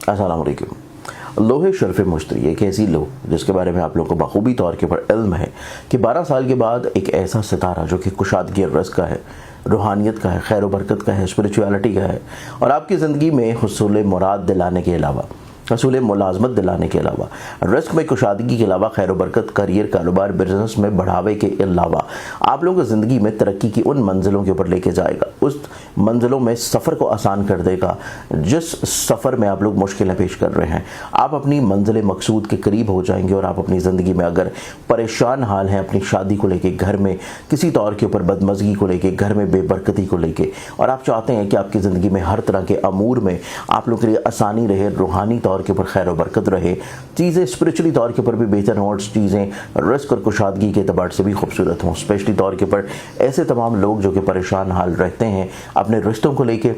अस्सलाम वालेकुम। लोहे शर्फ मुश्तरी एक ऐसी लो जिसके बारे में आप लोगों को बखूबी तौर के ऊपर इल्म है कि 12 साल के बाद एक ऐसा सितारा जो कि कुशादगी रज़्क़ का है, रूहानियत का है, खैर व बरकत का है, स्पिरिचुअलिटी का है और आपकी ज़िंदगी में हुसूल मुराद दिलाने के अलावा, हसूल मुलाजमत दिलाने के अलावा, रिस्क में कुशादगी के अलावा, खैर बरकत, करियर, कारोबार, बिजनेस में बढ़ावे के अलावा आप लोगों को ज़िंदगी में तरक्की की उन मंजिलों के ऊपर लेके जाएगा, उस मंजिलों में सफ़र को आसान कर देगा जिस सफ़र में आप लोग मुश्किलें पेश कर रहे हैं। आप अपनी मंजिल मकसूद के करीब हो जाएंगे और आप अपनी ज़िंदगी में अगर परेशान हाल हैं अपनी शादी को लेके, घर में किसी तौर के ऊपर बदमज़गी को लेके, घर में बेबरकती को लेके, और आप चाहते हैं कि आपकी ज़िंदगी में हर तरह के अमूर में आप लोग के लिए आसानी रहे, रूहानी तौर के ऊपर खैर बरकत रहे, चीज़ें स्पिरिचुअली तौर के ऊपर भी बेहतर हों और चीज़ें रिस्क और कुशादगी के एतबार से भी खूबसूरत हों, स्पेशली तौर के ऊपर ऐसे तमाम लोग जो कि परेशान हाल रहते हैं अपने रिश्तों को लेके,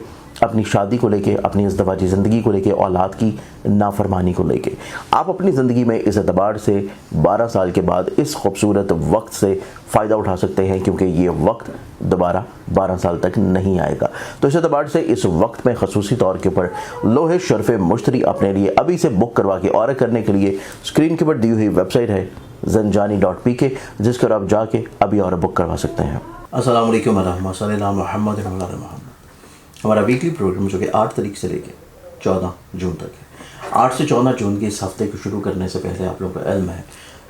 अपनी शादी को लेके, अपनी इज़्दवाजी ज़िंदगी को लेके, औलाद की नाफरमानी को लेके, आप अपनी ज़िंदगी में इस एतबार से 12 साल के बाद इस खूबसूरत वक्त से फ़ायदा उठा सकते हैं क्योंकि ये वक्त दोबारा 12 साल तक नहीं आएगा। तो इस एतबार से इस वक्त में खसूसी तौर के ऊपर लोहे शर्फ मुश्तरी अपने लिए अभी से बुक करवा के ऑर्डर करने के लिए स्क्रीन के ऊपर दी हुई वेबसाइट है zanjani.pk, जिस पर आप जाके अभी ऑर्डर बुक करवा सकते हैं। अस्सलाम वालेकुम वरहमतुल्लाहि मोहम्मद मोहम्मद। हमारा वीकली प्रोग्राम जो कि 8 तारीख से लेके 14 जून तक है। 8 से 14 जून के इस हफ्ते को शुरू करने से पहले आप लोगों को इल्म है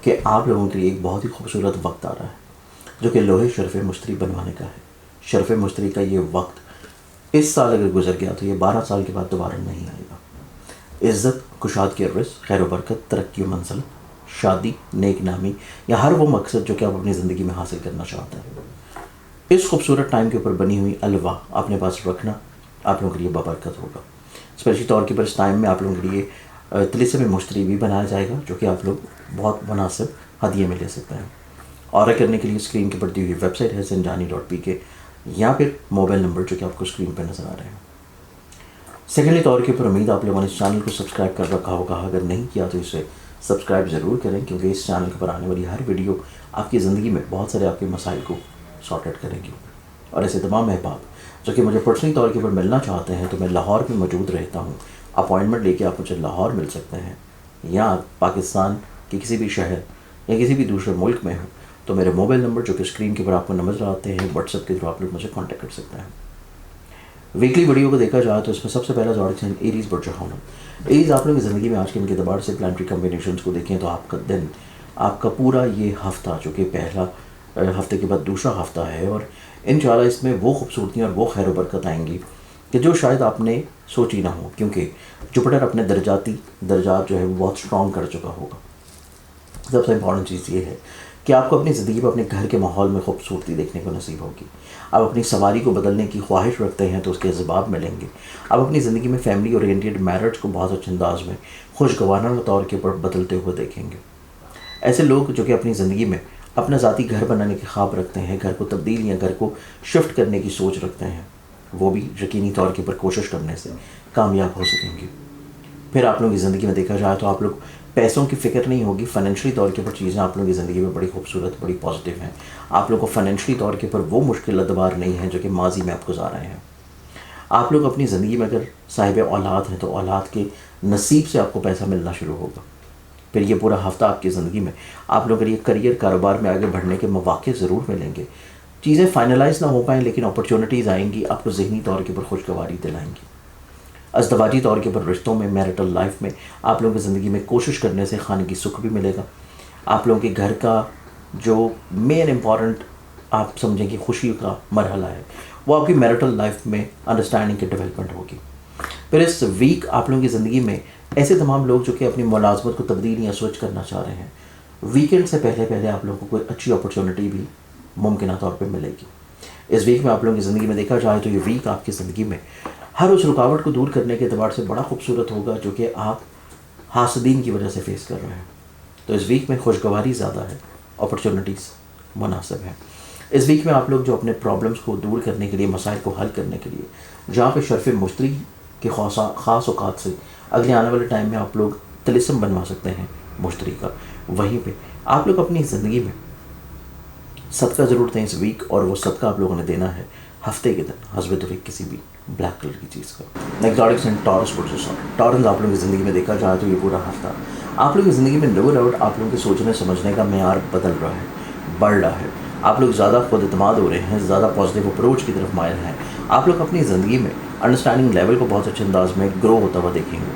कि आप लोगों के लिए एक बहुत ही खूबसूरत वक्त आ रहा है जो कि लोहे शर्फ मुश्तरी बनवाने का है। शर्फ मुश्तरी का ये वक्त इस साल अगर गुजर गया तो ये 12 साल के बाद दोबारा नहीं आएगा। इज़्ज़त, कुशादगी रिज़्क़, खैर बरकत, तरक्की मंजिल, शादी, नेक नामी या हर वो मकसद जो कि आप अपनी ज़िंदगी में हासिल करना चाहते हैं, इस खूबसूरत टाइम के ऊपर बनी हुई अलवा अपने पास रखना आप लोगों के लिए बबरकत होगा। स्पेशली तौर के ऊपर इस टाइम में आप लोगों के लिए तिलिस्म मुश्तरी भी बनाया जाएगा जो कि आप लोग बहुत मुनासिब हदिये में ले सकते हैं। ऑर्डर करने के लिए स्क्रीन के ऊपर दी हुई वेबसाइट है zanjani.pk या फिर मोबाइल नंबर जो कि आपको स्क्रीन पर नज़र आ रहे हैं। सेकेंडली तौर के ऊपर उम्मीद आप लोगों ने इस चैनल को सब्सक्राइब कर रखा होगा, अगर नहीं किया तो इसे सब्सक्राइब ज़रूर करें क्योंकि इस चैनल के ऊपर आने वाली हर वीडियो आपकी ज़िंदगी में बहुत सारे आपके मसाइल को सॉर्ट आउट करेंगी। और ऐसे तमाम अहबाब जो कि मुझे पर्सनली तौर के ऊपर मिलना चाहते हैं तो मैं लाहौर में मौजूद रहता हूँ। अपॉइंटमेंट लेके आप मुझे लाहौर मिल सकते हैं या पाकिस्तान के किसी भी शहर या किसी भी दूसरे मुल्क में हो तो मेरे मोबाइल नंबर जो कि स्क्रीन के ऊपर आपको नज़र आते हैं, व्हाट्सएप के थ्रू आप लोग मुझे कॉन्टैक्ट कर सकते हैं। वीकली वीडियो को देखा जाए तो इसमें सबसे पहला ज़ोडिक साइन एरीज़ बुर्ज होना। एरीज़ आप लोग की ज़िंदगी में आज के इनके एतबार से प्लानिटरी कॉम्बिनेशंस को देखें तो आपका दिन, आपका पूरा ये हफ़्ता जो कि पहला हफ्ते के बाद दूसरा हफ्ता है और इंशाल्लाह इसमें वो खूबसूरती और वो खैर बरकत आएंगी कि जो शायद आपने सोची ना हो क्योंकि जुपिटर अपने दर्जात जो है वो बहुत स्ट्रॉन्ग कर चुका होगा। सबसे इम्पॉर्टेंट चीज़ ये है कि आपको अपनी ज़िंदगी में अपने घर के माहौल में खूबसूरती देखने को नसीब होगी। आप अपनी सवारी को बदलने की ख्वाहिश रखते हैं तो उसके जवाब मिलेंगे। आप अपनी ज़िंदगी में फैमिली ओरिएंटेड मैरिज को बहुत अच्छे अंदाज में खुशगवाराना तौर के ऊपर बदलते हुए देखेंगे। ऐसे लोग जो कि अपनी ज़िंदगी में अपना ज़ाती घर बनाने के ख्वाब रखते हैं, घर को तब्दील या घर को शिफ्ट करने की सोच रखते हैं, वो भी यकीनी तौर के ऊपर कोशिश करने से कामयाब हो सकेंगे। फिर आप लोगों की ज़िंदगी में देखा जाए तो आप लोग पैसों की फ़िक्र नहीं होगी। फाइनेंशियली तौर के ऊपर चीज़ें आप लोगों की ज़िंदगी में बड़ी खूबसूरत, बड़ी पॉजिटिव हैं। आप लोग को फाइनेंशियली तौर के ऊपर वो मुश्किल अदबार नहीं है जो कि माजी में आप गुजार रहे हैं। आप लोग अपनी ज़िंदगी में अगर साहिब औलाद हैं तो औलाद के नसीब से आपको पैसा मिलना शुरू होगा। फिर ये पूरा हफ्ता आपकी ज़िंदगी में आप लोगों के लिए करियर, कारोबार में आगे बढ़ने के मौके ज़रूर मिलेंगे। चीज़ें फाइनलाइज ना हो पाएँ लेकिन अपॉर्चुनिटीज़ आएंगी, आपको ज़हनी तौर के ऊपर खुशगवारी दिलाएंगी। अज़दवाजी तौर के ऊपर रिश्तों में, मैरिटल लाइफ में आप लोगों की ज़िंदगी में कोशिश करने से खानगी सुख भी मिलेगा। आप लोगों के घर का जो मेन इम्पॉर्टेंट आप समझें कि खुशी का मरहला है वो आपकी मैरिटल लाइफ में अंडरस्टैंडिंग की डेवलपमेंट होगी। फिर इस वीक आप लोगों की ज़िंदगी में ऐसे तमाम लोग जो कि अपनी मुलाजमत को तब्दील या स्विच करना चाह रहे हैं, वीकेंड से पहले आप लोगों को कोई अच्छी अपॉर्चुनिटी भी मुमकिन तौर पे मिलेगी। इस वीक में आप लोगों की ज़िंदगी में देखा जाए तो ये वीक आपकी ज़िंदगी में हर उस रुकावट को दूर करने के एतबार से बड़ा खूबसूरत होगा जो कि आप हासदीन की वजह से फेस कर रहे हैं। तो इस वीक में खुशगवारी ज़्यादा है, अपॉर्चुनिटीज़ मुनासिब है। इस वीक में आप लोग जो अपने प्रॉब्लम्स को दूर करने के लिए, मसाइल को हल करने के लिए जहाँ पे शर्फ मुश्तरी के ख़ास औकात से अगले आने वाले टाइम में आप लोग तिलिस्म बनवा सकते हैं मुश्तरी का, वहीं पे आप लोग अपनी ज़िंदगी में सदका ज़रूर दें इस वीक। और वो सदका आप लोगों ने देना है हफ्ते के दिन हस्बे तौफीक किसी भी ब्लैक कलर की चीज़ का। एक्सॉटिक्स एंड टॉरस टॉरस आप लोगों की ज़िंदगी में देखा जाए तो ये पूरा हफ्ता आप लोगों की ज़िंदगी में नो डाउट आप लोगों के सोचने समझने का मेयार बदल रहा है, बढ़ रहा है। आप लोग ज़्यादा खुद एतमाद हो रहे हैं, ज़्यादा पॉजिटिव अप्रोच की तरफ मायल हैं। आप लोग अपनी ज़िंदगी में अंडरस्टैंडिंग लेवल को बहुत अच्छे अंदाज में ग्रो होता हुआ देखेंगे।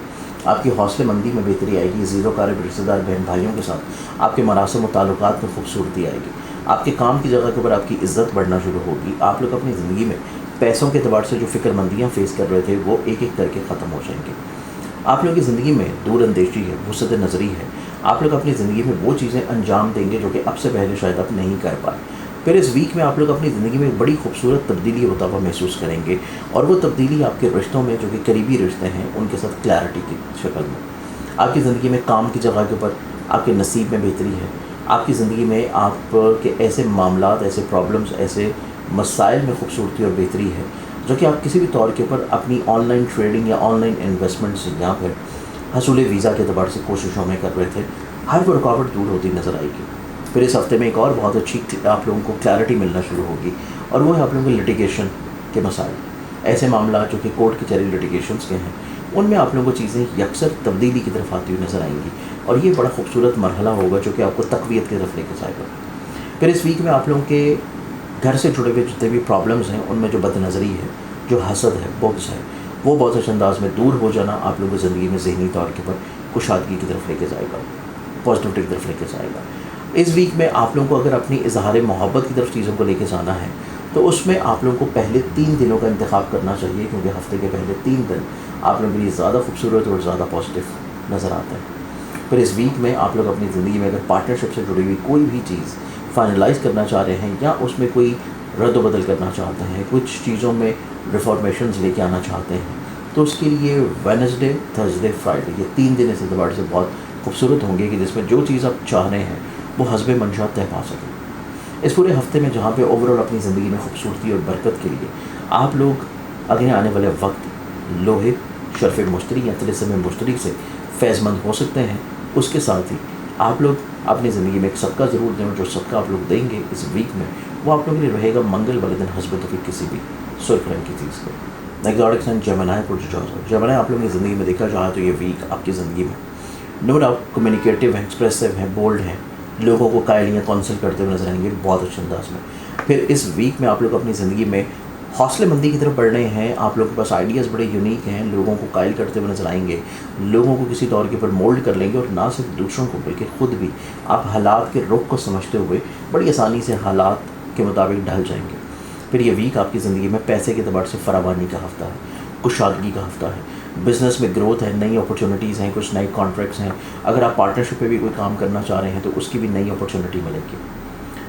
आपकी हौसले मंदी में बेहतरी आएगी। ज़ीरोकार रिश्तेदार बहन भाइयों के साथ आपके मरासम और ताल्लुकात में खूबसूरती आएगी। आपके काम की जगह के ऊपर आपकी इज़्ज़त बढ़ना शुरू होगी। आप लोग अपनी ज़िंदगी में पैसों के अतबार से जो फ़िक्रमंदियाँ फेस कर रहे थे वो एक एक करके ख़त्म हो जाएंगी। आप लोगों की ज़िंदगी में दूर अंदेशी है, वुसअत नज़री है। आप लोग अपनी ज़िंदगी में वो चीज़ें अंजाम देंगे जो कि अब से पहले शायद आप नहीं कर पाए। फिर इस वीक में आप लोग अपनी ज़िंदगी में एक बड़ी खूबसूरत तब्दीली होता हुआ महसूस करेंगे, और वो तब्दीली आपके रिश्तों में जो कि करीबी रिश्ते हैं उनके साथ क्लैरिटी की शक्ल में। आपकी ज़िंदगी में काम की जगह के ऊपर आपके नसीब में बेहतरी है। आपकी ज़िंदगी में आपके ऐसे मामलात, ऐसे प्रॉब्लम्स, ऐसे मसाइल में खूबसूरती और बेहतरी है जो कि आप किसी भी तौर के ऊपर अपनी ऑनलाइन ट्रेडिंग या ऑनलाइन इन्वेस्टमेंट से या फिर हसूल वीज़ा के अतबार से कोशिशों में कर रहे थे, हर वो रुकावट दूर होती नज़र आएगी। फिर इस हफ्ते में एक और बहुत अच्छी आप लोगों को क्लैरिटी मिलना शुरू होगी, और वो है आप लोगों के लिटिगेशन के मसाइल। ऐसे मामला जो कि कोर्ट कचहरी लिटिगेशंस के हैं उनमें आप लोगों को चीज़ें यकसर तब्दीली की तरफ आती हुई नज़र आएंगी, और ये बड़ा खूबसूरत मरहला होगा जो कि आपको तक़वियत की तरफ लेकर जाएगा। फिर इस वीक में आप लोगों के घर से जुड़े हुए जितने भी प्रॉब्लम्स हैं उनमें जो बदनज़री है, जो हसद है, बुग़्ज़ है, वो बहुत अच्छे अंदाज में दूर हो जाना आप लोगों की ज़िंदगी में ज़हनी तौर के ऊपर कुशादगी की तरफ लेके जाएगा, पॉजिटिविटी की तरफ लेके जाएगा। इस वीक में आप लोगों को अगर अपनी इजहार मोहब्बत की तरफ चीज़ों को लेके जाना है तो उसमें आप लोगों को पहले 3 दिनों का इंतखाब करना चाहिए, क्योंकि हफ्ते के पहले 3 दिन आप लोगों के लिए ज़्यादा खूबसूरत और ज़्यादा पॉजिटिव नज़र आता है। फिर इस वीक में आप लोग अपनी ज़िंदगी में अगर पार्टनरशिप से जुड़ी हुई कोई भी चीज़ फाइनलाइज़ करना चाह रहे हैं या उसमें कोई रद्द बदल करना चाहते हैं, कुछ चीज़ों में रिफॉर्मेशंस लेके आना चाहते हैं, तो उसके लिए वेडनेसडे, थर्सडे, फ्राइडे ये 3 दिन इस एतबार से बहुत खूबसूरत होंगे कि जिसमें जो चीज़ आप चाह रहे हैं वो हस्बे मंशा तय पा सकें। इस पूरे हफ्ते में जहाँ पे ओवरऑल अपनी ज़िंदगी में खूबसूरती और बरकत के लिए आप लोग आगे आने वाले वक्त लोहे, शर्फ़ मुश्तरी या तिलिस्म मुश्तरी से फैज़मंद हो सकते हैं, उसके साथ ही आप लोग अपनी ज़िंदगी में एक सदका ज़रूर दें, और जो सदका आप लोग देंगे इस वीक में वो आप लोगों के लिए रहेगा मंगल वाले दिन हस्ब तौफीक किसी भी सुर्ख रंग की चीज़ को। एक्सॉटिक्स एंड जेमिनी आप लोगों की ज़िंदगी में देखा जाए तो ये वीक आपकी ज़िंदगी में नो डाउट कम्युनिकेटिव हैं, एक्सप्रेसिव हैं, बोल्ड हैं, लोगों को कायल या काउंसिल करते हुए नजर आएंगे बहुत अच्छे अंदाज में। फिर इस वीक में आप लोग अपनी ज़िंदगी में हौसले मंदी की तरफ बढ़ रहे हैं। आप लोगों के पास आइडियाज़ बड़े यूनिक हैं, लोगों को कायल करते हुए नजर आएंगे, लोगों को किसी तौर के ऊपर मोल्ड कर लेंगे, और ना सिर्फ दूसरों को बल्कि ख़ुद भी आप हालात के रुख को समझते हुए बड़ी आसानी से हालात के मुताबिक ढल जाएंगे। फिर ये वीक आपकी ज़िंदगी में पैसे के अतबार से फरावानी का हफ्ता है, कुशादगी का हफ्ता है, बिज़नेस में ग्रोथ है, नई अपॉर्चुनिटीज़ हैं, कुछ नए कॉन्ट्रैक्ट्स हैं। अगर आप पार्टनरशिप पे भी कोई काम करना चाह रहे हैं तो उसकी भी नई अपॉर्चुनिटी मिलेगी।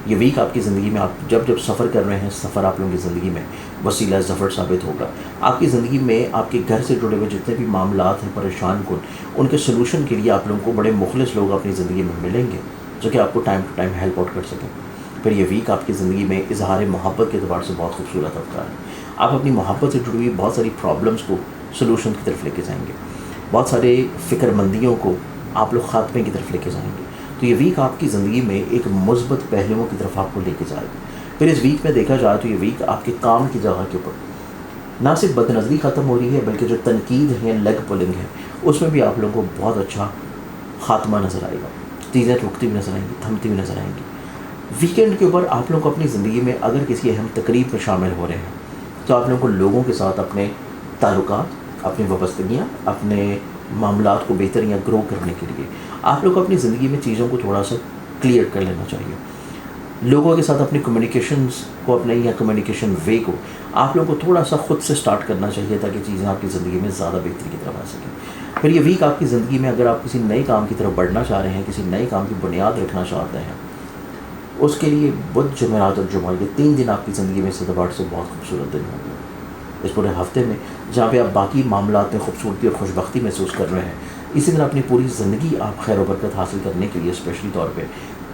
ये वीक आपकी ज़िंदगी में आप जब जब सफ़र कर रहे हैं, सफ़र आप लोगों की ज़िंदगी में वसीला ज़फ़र साबित होगा। आपकी ज़िंदगी में आपके घर से जुड़े हुए जितने भी मामलात हैं परेशान कुन, उनके सोल्यूशन के लिए आप लोगों को बड़े मुखलिस लोग अपनी ज़िंदगी में मिलेंगे जो कि आपको time to time help out कर सकें। फिर ये वीक आपकी ज़िंदगी में इजहार मोहब्बत के अतबार से बहुत खूबसूरत हफ्ता है। आप अपनी मोहब्बत से जुड़ी हुई बहुत सारी प्रॉब्लम्स को सोल्यूशन की तरफ लेके जाएंगे, बहुत सारे फ़िक्रमंदियों को आप लोग ख़ात्मे की तरफ लेके जाएंगे। तो ये वीक आपकी ज़िंदगी में एक मुस्बत पहलुओं की तरफ आपको लेके जाएगा। फिर इस वीक में देखा जाए तो ये वीक आपके काम की जगह के ऊपर ना सिर्फ बदनज़री ख़त्म हो रही है, बल्कि जो तनकीद है, लेग पुलिंग है, उसमें भी आप लोगों को बहुत अच्छा ख़ात्मा नज़र आएगा। चीज़ें रुकती हुई नज़र आएंगी, थमती हुई नज़र आएंगी। वीकेंड के ऊपर आप लोग को अपनी ज़िंदगी में अगर किसी अहम तकरीब में शामिल हो रहे हैं तो आप लोगों को लोगों के साथ अपने ताल्लुकात, अपनी वाबस्तगियाँ, अपने मामलात को बेहतर या ग्रो करने के लिए आप लोग को अपनी ज़िंदगी में चीज़ों को थोड़ा सा क्लियर कर लेना चाहिए। लोगों के साथ अपनी कम्युनिकेशंस को, अपने या कम्युनिकेशन वे को आप लोगों को थोड़ा सा खुद से स्टार्ट करना चाहिए ताकि चीज़ें आपकी ज़िंदगी में ज़्यादा बेहतरी की तरफ आ सकें। फिर ये वीक आपकी ज़िंदगी में अगर आप किसी नए काम की तरफ बढ़ना चाह रहे हैं, किसी नए काम की बुनियाद रखना चाहते हैं, उसके लिए बुध, जुमेरात और जुमा ये 3 दिन आपकी ज़िंदगी में इस एतबार से बहुत खूबसूरत दिन होंगे। इस पूरे हफ्ते में जहाँ पे आप बाकी मामलात में खूबसूरती और खुशबख्ती महसूस कर रहे हैं, इसी तरह अपनी पूरी ज़िंदगी आप खैर व बरकत हासिल करने के लिए स्पेशली तौर पे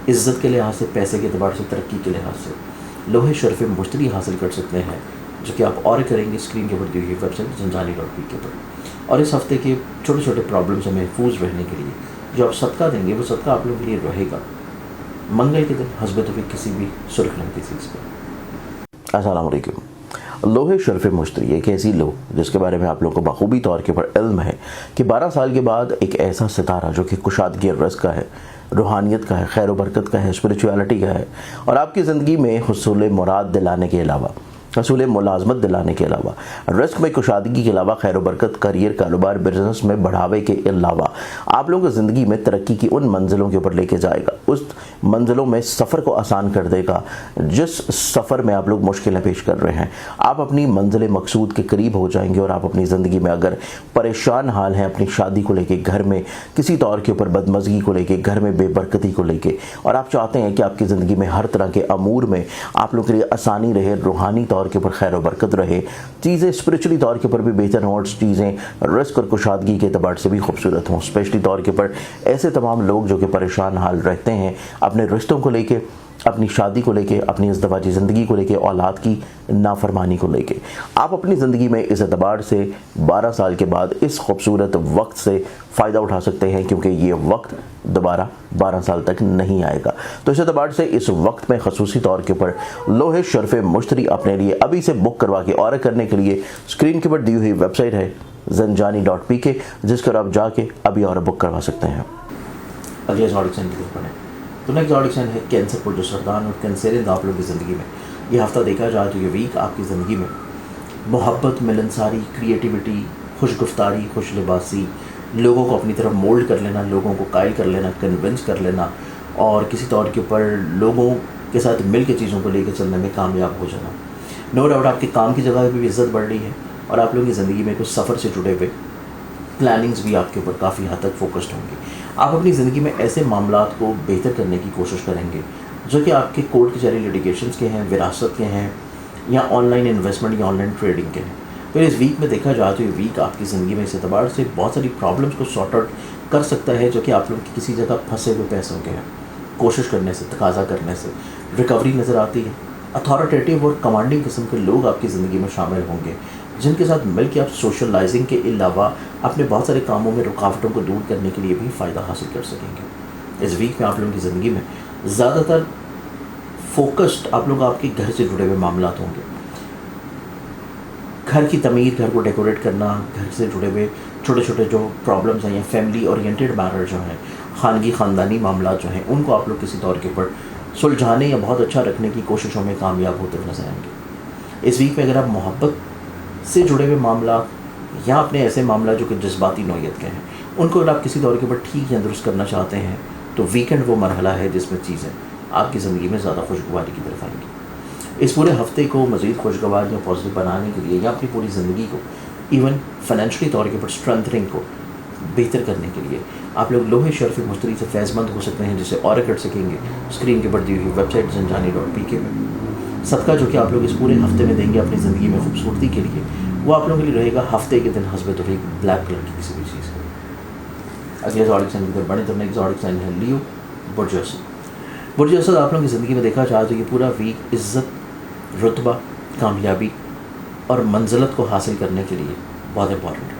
इज़्ज़त के लिहाज से, पैसे के अतबार से, तरक्की के लिहाज से लोहे शर्फ़ मुश्तरी हासिल कर सकते हैं, जो कि आप और करेंगे स्क्रीन के ऊपर दी हुई वेबसाइट ज़ंजानी.पी के ऊपर। और इस हफ्ते के छोटे छोटे प्रॉब्लम से महफूज रहने के लिए जो आप सदका देंगे वो सदका आप लोगों के लिए रहेगा मंगल के दिन हस्ब तौफीक किसी भी सुर्ख रंग की चीज़ पर। अस्सलाम वालेकुम। लोहे शर्फ मुश्तरी एक ऐसी लो जिसके बारे में आप लोगों को बखूबी तौर के ऊपर इल्म है कि 12 साल के बाद एक ऐसा सितारा जो कि कुशादगी रिज़्क़ का है, रूहानियत का है, खैर व बरकत का है, स्पिरिचुअलिटी का है और आपकी ज़िंदगी में हुसूल मुराद दिलाने के अलावा, हसूल मुलाजमत दिलाने के अलावा, रिस्क में कुशादगी के अलावा, खैर बरकत, करियर, कारोबार, बिजनेस में बढ़ावे के अलावा आप लोगों को ज़िंदगी में तरक्की की उन मंजिलों के ऊपर लेके जाएगा, उस मंजिलों में सफ़र को आसान कर देगा जिस सफ़र में आप लोग मुश्किलें पेश कर रहे हैं। आप अपनी मंजिल मकसूद के करीब हो जाएंगे और आप अपनी ज़िंदगी में अगर परेशान हाल हैं अपनी शादी को लेके, घर में किसी तौर के ऊपर बदमज़गी को लेके, घर में बेबरकती को लेके, और आप चाहते हैं कि आपकी ज़िंदगी में हर तरह के अमूर में आप लोग के लिए आसानी रहे, रूहानी तौर के ऊपर खैर व बरकत रहे, चीज़ें स्पिरिचुअली तौर के ऊपर भी बेहतर हों और चीज़ें रिस्क और कुशादगी के एतबार से भी खूबसूरत हों, स्पेशली तौर के ऊपर ऐसे तमाम लोग जो कि परेशान हाल रहते हैं अपने रिश्तों को लेके, अपनी शादी को लेके, अपनी इज़्दिवाजी ज़िंदगी को लेके, औलाद की नाफरमानी को लेके, आप अपनी ज़िंदगी में इस एतबार से 12 साल के बाद इस खूबसूरत वक्त से फ़ायदा उठा सकते हैं क्योंकि ये वक्त दोबारा 12 साल तक नहीं आएगा। तो इस एतबार से इस वक्त में खसूसी तौर के ऊपर लोहे शर्फ मुश्तरी अपने लिए अभी से बुक करवा के ऑर्डर करने के लिए स्क्रीन के ऊपर दी हुई वेबसाइट है zanjani.pk, जिस पर आप जाके अभी और बुक करवा सकते हैं। अगले तो नेक्स्ट ऑडिशन है कैंसर पुरजो सरदान और कैंसरियन आप लोगों की ज़िंदगी में ये हफ़्ता देखा जाए तो ये वीक आपकी ज़िंदगी में मोहब्बत, मिलनसारी, क्रिएटिविटी, खुशगुफ्तारी, खुश लिबासी, लोगों को अपनी तरफ मोल्ड कर लेना, लोगों को कायल कर लेना, कन्विंस कर लेना और किसी तौर के ऊपर लोगों के साथ मिल के चीज़ों को लेकर चलने में कामयाब हो जाना। नो डाउट आपके काम की जगह भी इज़्ज़त बढ़ रही है और आप लोगों की ज़िंदगी में कुछ सफ़र से जुड़े हुए प्लानिंग्स भी आपके ऊपर काफ़ी हद तक फोकस्ड होंगे। आप अपनी ज़िंदगी में ऐसे मामलात को बेहतर करने की कोशिश करेंगे जो कि आपके कोर्ट कचहरी लिटिगेशंस के हैं, विरासत के हैं या ऑनलाइन इन्वेस्टमेंट या ऑनलाइन ट्रेडिंग के हैं। फिर इस वीक में देखा जाए तो ये वीक आपकी ज़िंदगी में इस एतबार से बहुत सारी प्रॉब्लम्स को सॉर्ट आउट कर सकता है जो कि आप लोग की किसी जगह फंसे हुए पैसों के हैं। कोशिश करने से, तकाजा करने से रिकवरी नज़र आती है। अथॉरिटेटिव और कमांडिंग किस्म के लोग आपकी ज़िंदगी में शामिल होंगे जिनके साथ मिलकर आप सोशलाइजिंग के अलावा अपने बहुत सारे कामों में रुकावटों को दूर करने के लिए भी फ़ायदा हासिल कर सकेंगे। इस वीक में आप लोगों की ज़िंदगी में ज़्यादातर फोकस्ड आप लोग आपके घर से जुड़े हुए मामलात होंगे। घर की तमीर, घर को डेकोरेट करना, घर से जुड़े हुए छोटे छोटे जो प्रॉब्लम्स हैं या फैमिली ओरिएंटेड मैटर जो हैं, खानगी ख़ानदानी मामला जो हैं, उनको आप लोग किसी तौर के ऊपर सुलझाने या बहुत अच्छा रखने की कोशिशों में कामयाब होते हुए नजर आएंगे। इस वीक में अगर आप मोहब्बत से जुड़े हुए मामला या अपने ऐसे मामला जो कि जज्बाती नौयत के हैं उनको अगर आप किसी तौर के ऊपर ठीक या दुरुस्त करना चाहते हैं तो वीकेंड वो मरहला है जिसमें चीज़ें आपकी ज़िंदगी में ज़्यादा खुशगवारी की तरफ आएंगी। इस पूरे हफ्ते को मज़ीद खुशगवार या पॉजिटिव बनाने के लिए या अपनी पूरी ज़िंदगी को इवन फाइनेंशियली तौर के ऊपर स्ट्रेंथनिंग को बेहतर करने के लिए आप लोग लोहे शर्फ मुश्तरी से फैज़मंद हो सकते हैं, जिसे और कर सकेंगे स्क्रीन के ऊपर दी हुई वेबसाइट zanjani.pk में। सदका जो कि आप लोग इस पूरे हफ्ते में देंगे अपनी ज़िंदगी में खूबसूरती के लिए, वो आप लोगों के लिए रहेगा हफ्ते के दिन हस्बे तो एक ब्लैक कलर की किसी भी चीज़ का। अगले ज़ोडिक साइन की तरफ बढ़े तो नेक्स्ट ज़ोडिक साइन है लियो, बुर्ज असद। बुर्ज असद आप लोगों की ज़िंदगी में देखा जाए तो ये पूरा वीक इज़्ज़त, रुतबा, कामयाबी और मंजिलत को हासिल करने के लिए बहुत इंपॉर्टेंट है।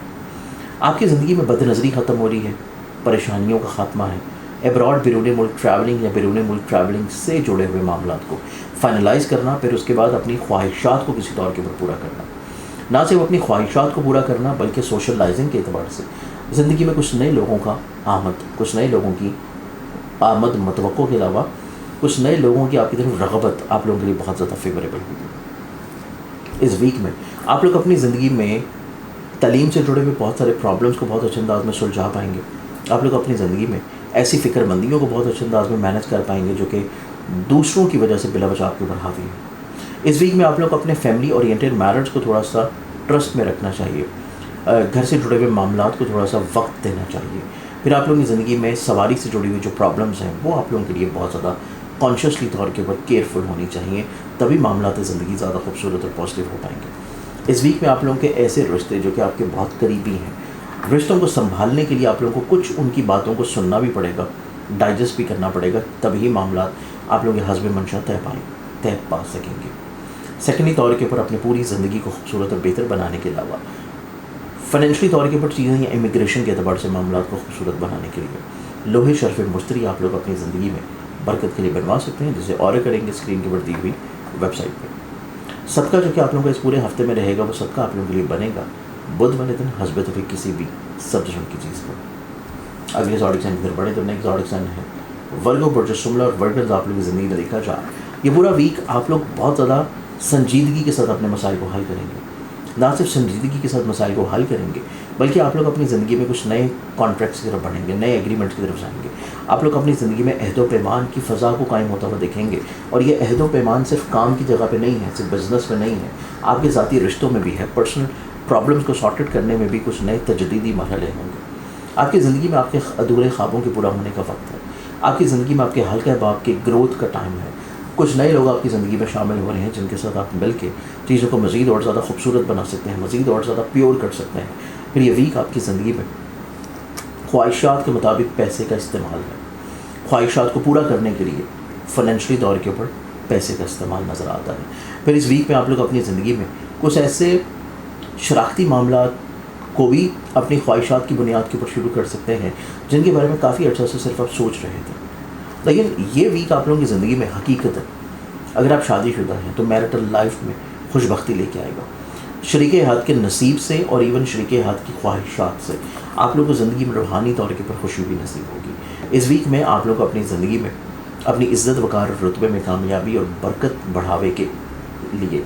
आपकी ज़िंदगी में बदनज़री ख़त्म हो रही है, परेशानियों का ख़ात्मा है, एब्रॉड बैरून मुल्क ट्रैवलिंग या बैरून मुल्क ट्रैवलिंग से जुड़े हुए मामलात को फाइनलाइज़ करना, फिर उसके बाद अपनी ख्वाहिशात को किसी तौर के ऊपर पूरा करना। ना सिर्फ अपनी ख्वाहिशात को पूरा करना बल्कि सोशलाइजिंग के एतबार से ज़िंदगी में कुछ नए लोगों का आमद, कुछ नए लोगों की आमद मतवक्को के अलावा कुछ नए लोगों की आपकी तरफ रग़बत आप लोगों के लिए बहुत ज़्यादा फेवरेबल होगी। इस वीक में आप लोग अपनी ज़िंदगी में तालीम से जुड़े हुए बहुत सारे प्रॉब्लम्स को बहुत अच्छे अंदाज में सुलझा पाएंगे। आप लोग अपनी ज़िंदगी में ऐसी फ़िक्रमंदियों को बहुत अच्छे अंदाज में मैनेज कर पाएंगे जो कि दूसरों की वजह से बिला वजह आपके ऊपर हावी है। इस वीक में आप लोग अपने फैमिली ओरिएंटेड मैरिज को थोड़ा सा ट्रस्ट में रखना चाहिए, घर से जुड़े हुए मामलात को थोड़ा सा वक्त देना चाहिए। फिर आप लोगों की ज़िंदगी में सवारी से जुड़ी हुई जो प्रॉब्लम्स हैं वो आप लोगों के लिए बहुत ज़्यादा कॉन्शियसली तौर के ऊपर केयरफुल होनी चाहिए, तभी मामलात ज़िंदगी ज़्यादा खूबसूरत और पॉजिटिव हो पाएंगे। इस वीक में आप लोगों के ऐसे रिश्ते जो कि आपके बहुत करीबी हैं, रिश्तों को संभालने के लिए आप लोगों को कुछ उनकी बातों को सुनना भी पड़ेगा, डाइजेस्ट भी करना पड़ेगा, तभी मामलात आप लोगों के हस्ब मंशा तय पा सकेंगे। सेकेंडली तौर के ऊपर अपनी पूरी ज़िंदगी को खूबसूरत और बेहतर बनाने के अलावा फाइनेंशियली तौर के ऊपर चीज़ें या इमिग्रेशन के अतबार से मामलात को खूबसूरत बनाने के लिए लोहे शर्फ मुश्तरी आप लोग अपनी ज़िंदगी में बरकत के लिए बनवा सकते हैं, जिसे ऑर्डर करेंगे स्क्रीन के ऊपर दी हुई वेबसाइट पर। صدقہ جو کہ آپ لوگوں کا اس پورے ہفتے میں رہے گا وہ صدقہ آپ لوگوں کے لیے بنے گا بدھ والے دن حسب توفیق کسی بھی سبجیکٹ کی چیز کو۔ اگلے زوڈک سائن کی طرف بڑھے تو نیکسٹ زوڈک سائن ہے ورگو، برج سملا اور ورگنز آپ لوگوں کی زندگی میں دیکھا جائے یہ پورا ویک آپ لوگ بہت زیادہ سنجیدگی کے ساتھ اپنے مسائل کو حل کریں گے۔ نہ صرف سنجیدگی کے ساتھ مسائل کو حل کریں گے بلکہ آپ لوگ اپنی زندگی میں کچھ نئے کانٹریکٹس کی طرف بڑھیں گے، نئے ایگریمنٹس کی طرف جائیں گے۔ آپ لوگ اپنی زندگی میں عہد و پیمان کی فضا کو قائم ہوتا ہوا دیکھیں گے، اور یہ عہد و پیمان صرف کام کی جگہ پہ نہیں ہے، صرف بزنس میں نہیں ہے، آپ کے ذاتی رشتوں میں بھی ہے، پرسنل پرابلمس کو سارٹ آؤٹ کرنے میں بھی کچھ نئے تجدیدی مرحلے ہوں گے۔ آپ کی زندگی میں آپ کے ادھورے خوابوں کے پورا ہونے کا وقت ہے، آپ کی زندگی میں آپ کے حلقہ باب کے گروتھ کا ٹائم ہے۔ کچھ نئے لوگ آپ کی زندگی میں شامل ہو رہے ہیں جن کے ساتھ آپ مل کے چیزوں کو مزید اور زیادہ خوبصورت بنا سکتے ہیں، مزید اور زیادہ پیور کر سکتے ہیں۔ پھر یہ ویک آپ کی زندگی میں خواہشات کے مطابق پیسے کا استعمال ہے، خواہشات کو پورا کرنے کے لیے فائنینشلی طور کے اوپر پیسے کا استعمال نظر آتا ہے۔ پھر اس ویک میں آپ لوگ اپنی زندگی میں کچھ ایسے شراکتی معاملات کو بھی اپنی خواہشات کی بنیاد کے اوپر شروع کر سکتے ہیں جن کے بارے میں کافی عرصہ سے صرف آپ سوچ رہے تھے۔ لیکن یہ ویک آپ لوگوں کی زندگی میں حقیقت ہے، اگر آپ شادی شدہ ہیں تو میرٹل لائف میں خوش بختی لے کے آئے گا، شریک حیات کے نصیب سے اور ایون شریک حیات کی خواہشات سے آپ لوگوں کو زندگی میں روحانی طور کے اوپر خوشی بھی نصیب ہوگی۔ اس ویک میں آپ لوگ کو اپنی زندگی میں اپنی عزت وقار اور رتبے میں کامیابی اور برکت بڑھاوے کے لیے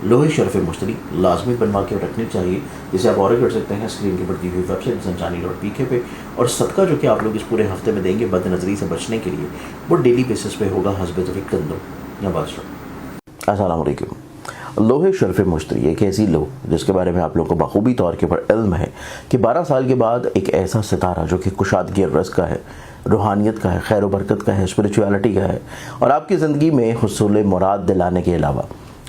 لوہے شرف مشتری لازمی بنوا کے رکھنی چاہیے، جسے آپ آرڈر کر سکتے ہیں اسکرین کے اوپر دی ہوئی ویب سائٹ zanjani.pk پہ۔ اور صدقہ جو کہ آپ لوگ اس پورے ہفتے میں دیں گے بد نظری سے بچنے کے لیے وہ ڈیلی بیسس پہ ہوگا حسب توفیق کندو یا بادشاہ۔ السلام علیکم۔ لوہے شرف مشتری ایک ایسی لو جس کے بارے میں آپ لوگوں کو بخوبی طور کے اوپر علم ہے کہ 12 سال کے بعد ایک ایسا ستارہ جو کہ کشادگی رزق کا ہے، روحانیت کا ہے، خیر و برکت کا ہے، اسپریچویلٹی کا ہے، اور آپ کی زندگی میں حصول مراد دلانے کے علاوہ،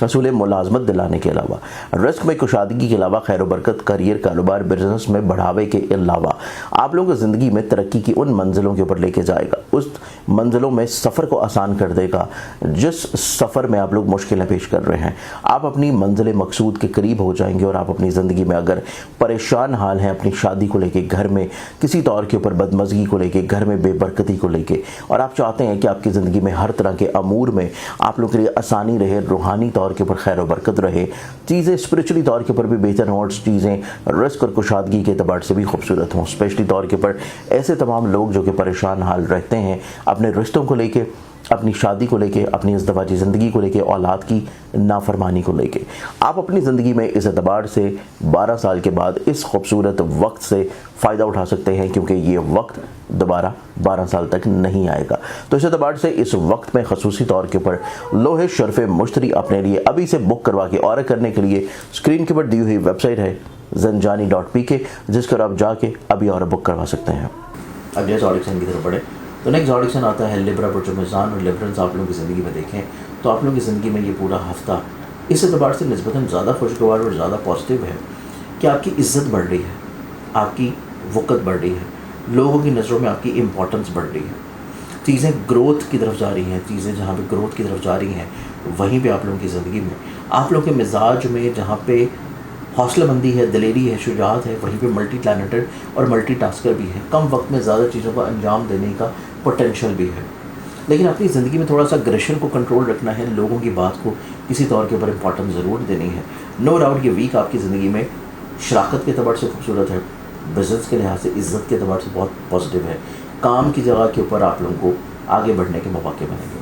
حصول ملازمت دلانے کے علاوہ، رزق میں کشادگی کے علاوہ، خیر و برکت، کریئر، کاروبار، بزنس میں بڑھاوے کے علاوہ آپ لوگوں کو زندگی میں ترقی کی ان منزلوں کے اوپر لے کے جائے گا، اس منزلوں میں سفر کو آسان کر دے گا جس سفر میں آپ لوگ مشکلیں پیش کر رہے ہیں۔ آپ اپنی منزل مقصود کے قریب ہو جائیں گے، اور آپ اپنی زندگی میں اگر پریشان حال ہیں اپنی شادی کو لے کے، گھر میں کسی طور کے اوپر بدمزگی کو لے کے، گھر میں بے برکتی کو لے کے، اور آپ چاہتے ہیں کہ آپ کی زندگی میں ہر طرح کے امور میں آپ لوگ کے لیے آسانی رہے، روحانی طور کے اوپر خیر و برکت رہے، چیزیں اسپرچولی طور کے اوپر بھی بہتر ہوں، اور چیزیں رزق اور کشادگی کے اعتبار سے بھی خوبصورت ہوں، اسپیشلی طور کے اوپر ایسے تمام لوگ جو کہ پریشان حال رہتے ہیں اپنے رشتوں کو لے کے، اپنی شادی کو لے کے، اپنی ازدواجی زندگی کو لے کے، اولاد کی نافرمانی کو لے کے، آپ اپنی زندگی میں اس اعتبار سے 12 سال کے بعد اس خوبصورت وقت سے فائدہ اٹھا سکتے ہیں، کیونکہ یہ وقت دوبارہ 12 سال تک نہیں آئے گا۔ تو اس اعتبار سے اس وقت میں خصوصی طور کے اوپر لوہے شرف مشتری اپنے لیے ابھی سے بک کروا کے آرڈر کرنے کے لیے اسکرین کے اوپر دی ہوئی ویب سائٹ ہے zanjani.pk، جس پر آپ جا کے ابھی آرڈر بک کروا سکتے ہیں۔ اگلے زوڈک سائن کی طرف بڑھے تو نیکسٹ زوڈک سائن آتا ہے لیبرا، برج میزان، اور لیبرنز آپ لوگوں کی زندگی میں دیکھیں تو آپ لوگوں کی زندگی میں یہ پورا ہفتہ اس اعتبار سے نسبتاً زیادہ خوشگوار اور زیادہ پازیٹیو ہے کہ آپ کی عزت بڑھ رہی ہے، آپ کی وقت بڑھ رہی ہے، لوگوں کی نظروں میں آپ کی امپورٹنس بڑھ رہی ہے، چیزیں گروتھ کی طرف جا رہی ہیں، چیزیں جہاں پہ گروتھ کی طرف جا رہی ہیں وہیں پہ آپ لوگوں کی زندگی میں، آپ لوگوں کے مزاج میں جہاں پہ حوصلہ مندی ہے، دلیری ہے، شجاعت ہے، وہیں پہ ملٹی ٹیلنٹڈ اور ملٹی ٹاسکر بھی ہے، کم وقت میں زیادہ چیزوں کا انجام دینے کا پوٹینشیل بھی ہے۔ لیکن اپنی زندگی میں تھوڑا سا اگریشن کو کنٹرول رکھنا ہے، لوگوں کی بات کو کسی طور کے اوپر امپورٹنس ضرور دینی ہے۔ نو ڈاؤٹ یہ ویک آپ کی زندگی میں شراکت کے اعتبار سے خوبصورت ہے، بزنس کے لحاظ سے، عزت کے اعتبار سے بہت پازیٹیو ہے، کام کی جگہ کے اوپر آپ لوگوں کو آگے بڑھنے کے مواقع ملیں گے،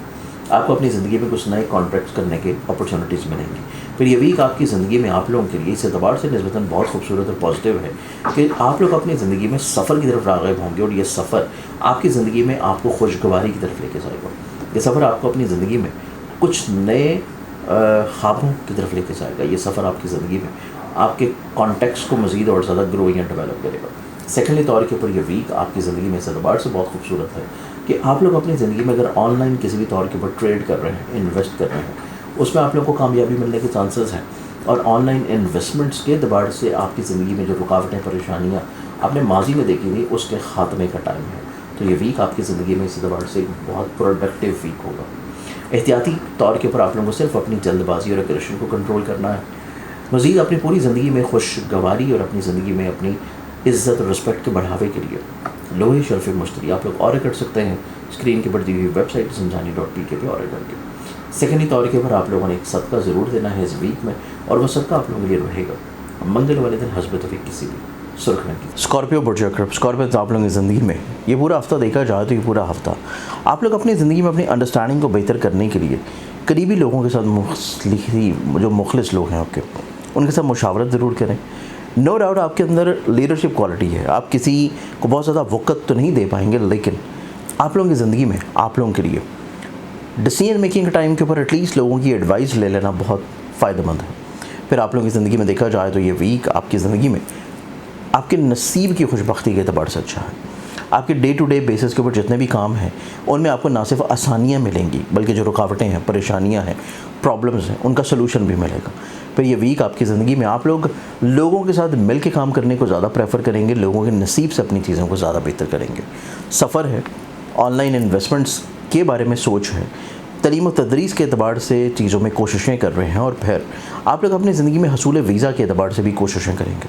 آپ کو اپنی زندگی میں کچھ نئے کانٹریکٹس کرنے کے اپرچونیٹیز ملیں گی۔ پھر یہ ویک آپ کی زندگی میں آپ لوگوں کے لیے اس اعتبار سے نسبتاً بہت خوبصورت اور پازیٹیو ہے کہ آپ لوگ اپنی زندگی میں سفر کی طرف راغب ہوں گے، اور یہ سفر آپ کی زندگی میں آپ کو خوشگواری کی طرف لے کے جائے گا۔ یہ سفر آپ کو اپنی زندگی میں کچھ نئے خوابوں کی طرف لے کے جائے گا۔ یہ سفر آپ کی زندگی میں آپ کے کانٹیکٹس کو مزید اور زیادہ گروئنگ اینڈ ڈیولپ کرے گا۔ سیکنڈلی طور کے اوپر یہ ویک آپ کی زندگی میں اس اعتبار سے بہت خوبصورت ہے کہ آپ لوگ اپنی زندگی میں اگر آن لائن کسی بھی طور کے اوپر ٹریڈ کر رہے ہیں، انویسٹ کر رہے ہیں، اس میں آپ لوگوں کو کامیابی ملنے کے چانسز ہیں، اور آن لائن انویسٹمنٹس کے اعتبار سے آپ کی زندگی میں جو رکاوٹیں، پریشانیاں آپ نے ماضی میں دیکھی تھی، اس کے خاتمے کا ٹائم ہے۔ تو یہ ویک آپ کی زندگی میں اس اعتبار سے بہت پروڈکٹیو ویک ہوگا۔ احتیاطی طور کے اوپر آپ لوگوں کو صرف اپنی جلد بازی اور اگریشن کو کنٹرول کرنا ہے، مزید اپنی پوری زندگی میں خوشگواری اور اپنی زندگی میں اپنی عزت اور رسپیکٹ کے بڑھاوے کے لیے لوہے شرف مشتری آپ لوگ آرڈر کر سکتے ہیں اسکرین کے اوپر دی ہوئی ویب سائٹ zanjani.pk پہ آرڈر کر کے۔ सेकेंडली तौर के ऊपर आप लोगों ने एक सदका ज़रूर देना है इस वीक में, और वो सदका आप लोगों के लिए रहेगा मंगल वाले दिन हस्ब तौफीक किसी भी सुर्ख रंग की। स्कॉर्पियो बुर्ज अक़रब, स्कॉर्पियो आप लोगों की ज़िंदगी में ये पूरा हफ्ता देखा जाए तो ये पूरा हफ्ता आप लोग अपनी ज़िंदगी में अपनी अंडरस्टैंडिंग को बेहतर करने के लिए करीबी लोगों के साथ जो मुखलिस लोग हैं आपके, उनके साथ मुशावरत ज़रूर करें। नो डाउट आपके अंदर लीडरशिप क्वालिटी है, आप किसी को बहुत ज़्यादा वक़्त तो नहीं दे पाएंगे, लेकिन आप लोगों की ज़िंदगी में आप लोगों के लिए डिसीजन मेकिंग के टाइम के ऊपर एटलीस्ट लोगों की एडवाइस ले लेना बहुत फ़ायदेमंद है। फिर आप लोगों की ज़िंदगी में देखा जाए तो ये वीक आपकी ज़िंदगी में आपके नसीब की खुशबख्ती के एतबार से अच्छा है। आपके डे टू डे बेसिस के ऊपर जितने भी काम हैं उनमें आपको ना सिर्फ आसानियाँ मिलेंगी, बल्कि जो रुकावटें हैं, परेशानियाँ हैं, प्रॉब्लम्स हैं, उनका सलूशन भी मिलेगा। फिर ये वीक आपकी ज़िंदगी में आप लोगों के साथ मिल के काम करने को ज़्यादा प्रेफर करेंगे, लोगों के नसीब से अपनी चीज़ों को ज़्यादा बेहतर करेंगे। सफ़र है, ऑनलाइन इन्वेस्टमेंट्स के बारे में सोच है, तलीम व तदरीस के अतबार से चीज़ों में कोशिशें कर रहे हैं, और फिर आप लोग अपनी ज़िंदगी में हसूल वीज़ा के अतबार से भी कोशिशें करेंगे,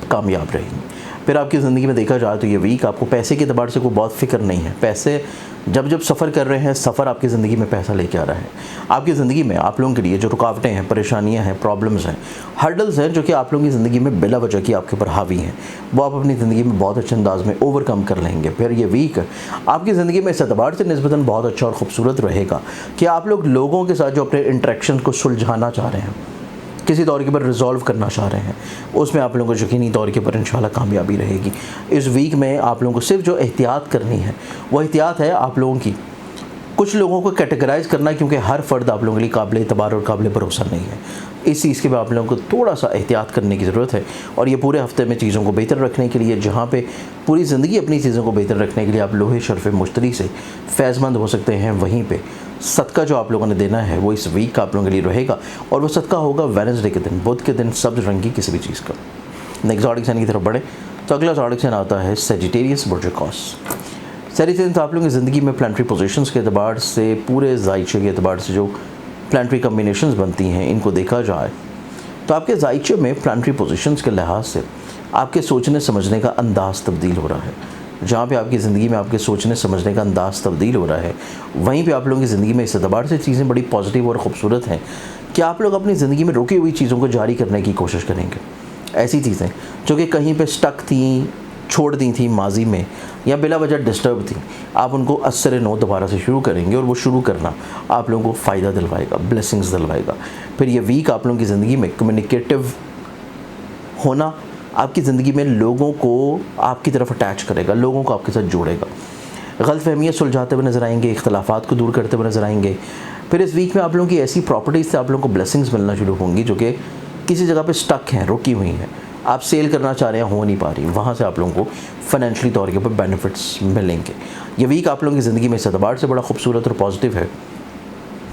कामयाब रहेंगे। फिर आपकी ज़िंदगी में देखा जाए तो ये वीक आपको पैसे के अतबार से कोई बहुत फ़िक्र नहीं है। पैसे जब सफ़र कर रहे हैं, सफ़र आपकी ज़िंदगी में पैसा लेके आ रहा है। आपकी ज़िंदगी में आप लोगों के लिए जो रुकावटें हैं, परेशानियां हैं, प्रॉब्लम्स हैं, हर्डल्स हैं, जो कि आप लोगों की ज़िंदगी में बिला वजह की आपके ऊपर हावी हैं, वो आप अपनी ज़िंदगी में बहुत अच्छे अंदाज में ओवरकम कर लेंगे। फिर ये वीक आपकी ज़िंदगी में इस एतबार से निस्बतन बहुत अच्छा और ख़ूबसूरत रहेगा कि आप लोगों के साथ जो अपने इंटरेक्शन को सुलझाना चाह रहे हैं, किसी दौर के ऊपर रिजॉल्व करना चाह रहे हैं, उसमें आप लोगों को यकीनी तौर के ऊपर इंशाल्लाह कामयाबी रहेगी। इस वीक में आप लोगों को सिर्फ जो एहतियात करनी है वो एहतियात है आप लोगों की कुछ लोगों को कैटेगराइज करना, क्योंकि हर फ़र्द आप लोगों के लिए काबिल एतबार और काबिल भरोसा नहीं है। इस चीज़ के बाद आप लोगों को थोड़ा सा एहतियात करने की ज़रूरत है, और ये पूरे हफ्ते में चीज़ों को बेहतर रखने के लिए, जहाँ पे पूरी ज़िंदगी अपनी चीज़ों को बेहतर रखने के लिए आप लोहे शर्फ़ मुश्तरी से फैज़मंद हो सकते हैं। वहीं पे सदका जो आप लोगों ने देना है वो इस वीक का आप लोगों के लिए रहेगा, और वो सदका होगा वेडनेसडे के दिन, बुध के दिन, सब्ज़ रंग की किसी भी चीज़ का। नेक्स्ट ज़ोडिक साइन की तरफ बढ़े तो अगला ज़ोडिक साइन आता है सेजिटेरियस बुर्ज अक़ौस। सेजिटेरियस आप लोगों की ज़िंदगी में प्लानिटरी पोजीशंस के अतबार से, पूरे ज़ाइचे के अतबार से जो प्लानिटरी कम्बिनेशंस बनती हैं, इनको देखा जाए तो आपके ज़ाइचे में प्लानिटरी पोजीशंस के लिहाज से आपके सोचने समझने का अंदाज़ तब्दील हो रहा है। जहाँ पे आपकी ज़िंदगी में आपके सोचने समझने का अंदाज़ तब्दील हो रहा है, वहीं पे आप लोगों की ज़िंदगी में इस एतबार से चीज़ें बड़ी पॉजिटिव और ख़ूबसूरत हैं कि आप लोग अपनी ज़िंदगी में रुकी हुई चीज़ों को जारी करने की कोशिश करेंगे। ऐसी चीज़ें जो कि कहीं पे स्टक थी, छोड़ दी थी माजी में, या बिला वजह डिस्टर्ब थी, आप उनको असर नो दोबारा से शुरू करेंगे, और वो शुरू करना आप लोगों को फ़ायदा दिलवाएगा, ब्लेसिंग्स दिलवाएगा। फिर ये वीक आप लोगों की ज़िंदगी में कम्युनिकेटिव होना आपकी ज़िंदगी में लोगों को आपकी तरफ अटैच करेगा, लोगों को आपके साथ जोड़ेगा, गलतफहमियाँ सुलझाते हुए नज़र आएंगे, इख्तलाफात को दूर करते हुए नज़र आएंगे। फिर इस वीक में आप लोगों की ऐसी प्रॉपर्टीज़ से आप लोगों को ब्लेसिंग्स मिलना शुरू होंगी जो कि किसी जगह पे स्टक हैं, रुकी हुई हैं, आप सेल करना चाह रहे हैं, हो नहीं पा रही, वहाँ से आप लोगों को फाइनेंशियली तौर के ऊपर बेनिफिट्स मिलेंगे। ये वीक आप लोगों की ज़िंदगी में इस एतबार से बड़ा खूबसूरत और पॉजिटिव है।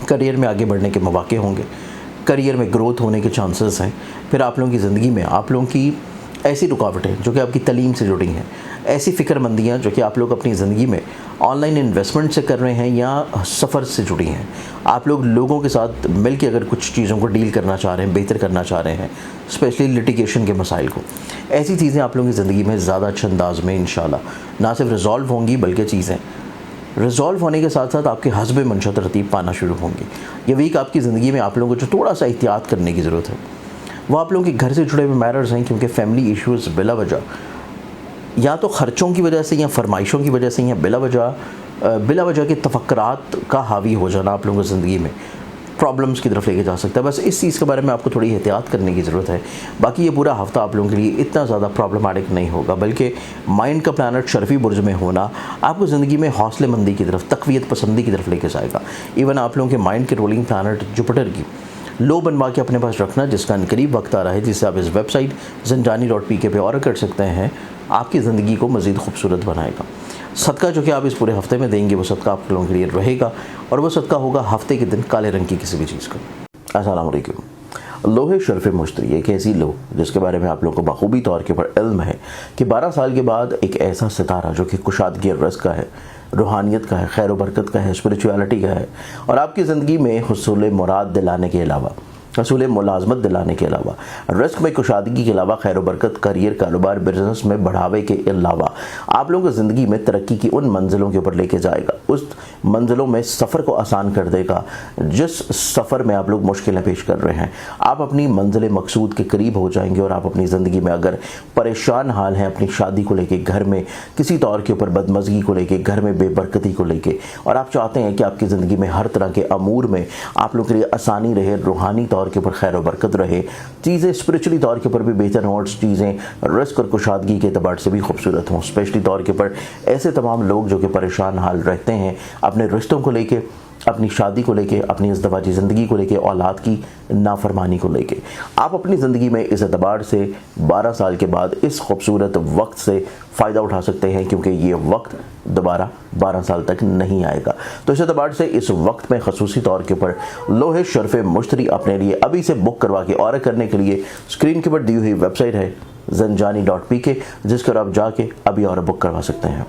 करियर में आगे बढ़ने के मौके होंगे, करियर में ग्रोथ होने के चांसेस हैं। फिर आप लोगों की ज़िंदगी में आप लोगों की ऐसी रुकावटें जो कि आपकी तलीम से जुड़ी हैं, ऐसी फ़िक्रमंदियाँ जो कि आप लोग अपनी ज़िंदगी में ऑनलाइन इन्वेस्टमेंट से कर रहे हैं या सफ़र से जुड़ी हैं, आप लोगों के साथ मिल के अगर कुछ चीज़ों को डील करना चाह रहे हैं, बेहतर करना चाह रहे हैं, स्पेशली लिटिगेशन के मसाइल को, ऐसी चीज़ें आप लोगों की ज़िंदगी में ज़्यादा अच्छे अंदाज में इंशाल्लाह ना सिर्फ रिजॉल्व होंगी, बल्कि चीज़ें रिजॉल्व होने के साथ साथ आपके हस्ब मंशा तरतीब पाना शुरू होंगी। ये वीक आपकी ज़िंदगी में आप लोगों को जो थोड़ा सा एहतियात करने की ज़रूरत है वो आप लोगों के घर से जुड़े हुए मैटर्स हैं, क्योंकि फैमिली इश्यूज़ बिला वजह या तो ख़र्चों की वजह से या फरमाइशों की वजह से या बिला वजह के तफक्कुरात का हावी हो जाना आप लोगों की ज़िंदगी में प्रॉब्लम्स की तरफ लेके जा सकता है। बस इस चीज़ के बारे में आपको थोड़ी एहतियात करने की ज़रूरत है। बाकी ये पूरा हफ्ता आप लोगों के लिए इतना ज़्यादा प्रॉब्लमेटिक नहीं होगा, बल्कि माइंड का प्लानट शर्फी बुर्ज में होना आपको ज़िंदगी में हौसले मंदी की तरफ, तक़वियत पसंदी की तरफ लेके जाएगा। इवन आप लोगों के माइंड के रोलिंग प्लानट जुपिटर की लो बनवा के अपने पास रखना, जिसका करीब वक्त आ रहा है, जिससे आप इस वेबसाइट zinjani.pk पे ऑर्डर कर सकते हैं, आपकी ज़िंदगी को मज़ीद खूबसूरत बनाएगा। सदका जो कि आप इस पूरे हफ्ते में देंगे वो सदका आप लोगों के लिए रहेगा, और वो सदका होगा हफ्ते के दिन काले रंग की किसी भी चीज़ का। अस्सलाम वालेकुम। लोहे शर्फ मुश्तरी एक ऐसी लो जिसके बारे में आप लोगों को बखूबी तौर के ऊपर इल्म है कि 12 साल के बाद एक ऐसा सितारा जो कि कुशादगी रज़्क़ का है, रूहानियत का है, खैर बरकत का है, स्पिरिचुअलिटी का है, और आपकी ज़िंदगी में हुसूल मुराद दिलाने के अलावा असूल मुलाजमत दिलाने के अलावा, रिस्क में कुशादगी के अलावा खैर बरकत, करियर, कारोबार, बिजनेस में बढ़ावे के अलावा आप लोगों को ज़िंदगी में तरक्की की उन मंजिलों के ऊपर लेके जाएगा, उस मंजिलों में सफ़र को आसान कर देगा जिस सफ़र में आप लोग मुश्किलें पेश कर रहे हैं। आप अपनी मंजिल मकसूद के करीब हो जाएंगे और आप अपनी ज़िंदगी में अगर परेशान हाल हैं अपनी शादी को लेके, घर में किसी तौर के ऊपर बदमज़गी को लेके, घर में बेबरकती को लेके, और आप चाहते हैं कि आपकी ज़िंदगी में हर तरह के अमूर में आप लोगों के लिए आसानी रहे, रूहानी तौर के ऊपर खैर बरकत रहे, चीज़ें स्पिरिचुअली तौर के ऊपर भी बेहतर हों और चीज़ें रिस्क और कुशादगी के अतबार से भी खूबसूरत हों, स्पेशली तौर के ऊपर ऐसे तमाम लोग जो कि परेशान हाल रहते हैं अपने रिश्तों को लेके, अपनी शादी को लेके, अपनी इज़्दिवाजी ज़िंदगी को लेके, औलाद की नाफरमानी को लेके, आप अपनी ज़िंदगी में इस एतबार से 12 साल के बाद इस खूबसूरत वक्त से फ़ायदा उठा सकते हैं क्योंकि ये वक्त दोबारा 12 साल तक नहीं आएगा। तो इस एतबार से इस वक्त में खसूसी तौर के ऊपर लोहे शर्फ मुश्तरी अपने लिए अभी से बुक करवा के ऑर्डर करने के लिए स्क्रीन के ऊपर दी हुई वेबसाइट है zanjani.pk, जिस पर आप जाके अभी ऑर्डर बुक करवा सकते हैं।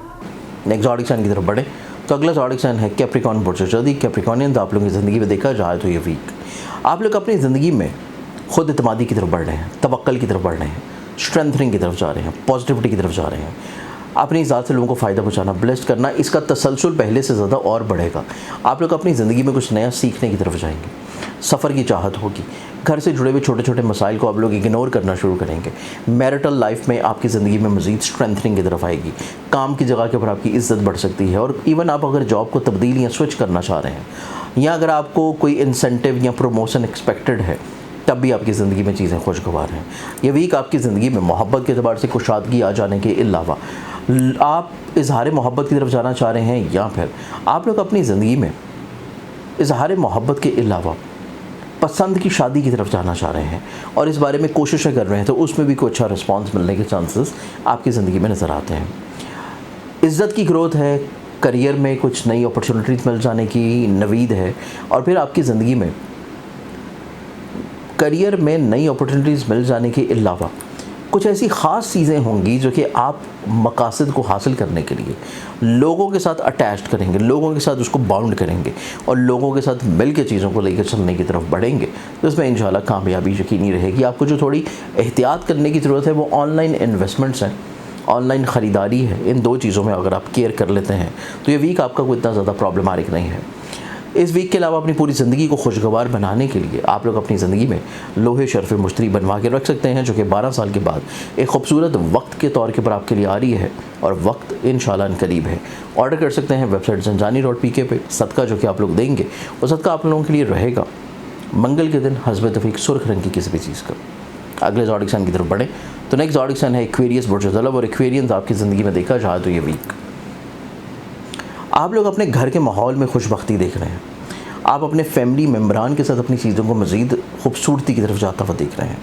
नेक्स्ट ज़ोडिक साइन की तरफ बढ़े तो अगला ज़ोडिक साइन है कैप्रिकॉर्न बुर्ज। जल्दी कैप्रिकॉर्नियंस आप लोगों की ज़िंदगी में देखा जाए तो ये वीक आप लोग अपनी ज़िंदगी में खुद इत्मीनान की तरफ बढ़ रहे हैं, तवक्कल की तरफ बढ़ रहे हैं, स्ट्रेंथनिंग की तरफ जा रहे हैं, पॉजिटिविटी की तरफ जा रहे हैं, अपनी ज़ात से लोगों को फ़ायदा पहुंचाना, ब्लेस्ड करना, इसका तसलसल पहले से ज़्यादा और बढ़ेगा। आप लोग अपनी ज़िंदगी में कुछ नया सीखने की तरफ जाएंगे, सफ़र की चाहत होगी, घर से जुड़े हुए छोटे छोटे मसाइल को आप लोग इग्नोर करना शुरू करेंगे, मैरिटल लाइफ में आपकी ज़िंदगी में मज़ीद स्ट्रेंथनिंग की तरफ आएगी, काम की जगह के ऊपर आपकी इज़्ज़त बढ़ सकती है, और इवन आप अगर जॉब को तब्दील या स्विच करना चाह रहे हैं या अगर आपको कोई इंसेंटिव या प्रमोशन एक्सपेक्टेड है तब भी आपकी ज़िंदगी में चीज़ें खुशगवार हैं। ये वीक आपकी ज़िंदगी में मोहब्बत के अतबार से कुशादगी आ जाने के अलावा आप इजहार मोहब्बत की तरफ जाना चाह रहे हैं या फिर आप लोग अपनी ज़िंदगी में इजहार मोहब्बत के अलावा पसंद की शादी की तरफ जाना चाह रहे हैं और इस बारे में कोशिशें कर रहे हैं, तो उसमें भी कोई अच्छा रिस्पांस मिलने के चांसेस आपकी ज़िंदगी में नज़र आते हैं। इज़्ज़त की ग्रोथ है, करियर में कुछ नई अपॉर्चुनिटीज़ मिल जाने की नवीद है, और फिर आपकी ज़िंदगी में करियर में नई अपॉर्चुनिटीज़ मिल जाने के अलावा कुछ ऐसी ख़ास चीज़ें होंगी जो कि आप मकासद को हासिल करने के लिए लोगों के साथ अटैच्ड करेंगे, लोगों के साथ उसको बाउंड करेंगे और लोगों के साथ मिल के चीज़ों को लेकर चलने की तरफ बढ़ेंगे, तो इसमें इंशाल्लाह कामयाबी यकीनी रहेगी। आपको जो थोड़ी एहतियात करने की ज़रूरत है वो ऑनलाइन इन्वेस्टमेंट्स हैं, ऑनलाइन ख़रीदारी है। इन दो चीज़ों में अगर आप केयर कर लेते हैं तो ये वीक आपका कोई इतना ज़्यादा प्रॉब्लमेटिक नहीं है। इस वीक के अलावा अपनी पूरी ज़िंदगी को खुशगवार बनाने के लिए आप लोग अपनी ज़िंदगी में लोहे शर्फ मुश्तरी बनवा के रख सकते हैं, जो कि 12 साल के बाद एक खूबसूरत वक्त के तौर के ऊपर आपके लिए आ रही है और वक्त इंशाल्लाह करीब है। ऑर्डर कर सकते हैं वेबसाइट zanjani.pk पे। सदका जो कि आप लोग देंगे वो सदका आप लोगों के लिए रहेगा मंगल के दिन हस्ब तौफीक सुर्ख रंग की किसी भी चीज़ का। अगले ज़ोडिक साइन की तरफ बढ़े तो नेक्स्ट ज़ोडिक साइन है एक्वेरियस बुर्ज तलब। और एक्वेरियंस आपकी ज़िंदगी में देखा जाए तो ये वीक आप लोग अपने घर के माहौल में खुशबख्ती देख रहे हैं, आप अपने फैमिली मेम्बरान के साथ अपनी चीज़ों को मज़ीद खूबसूरती की तरफ जाता हुआ देख रहे हैं,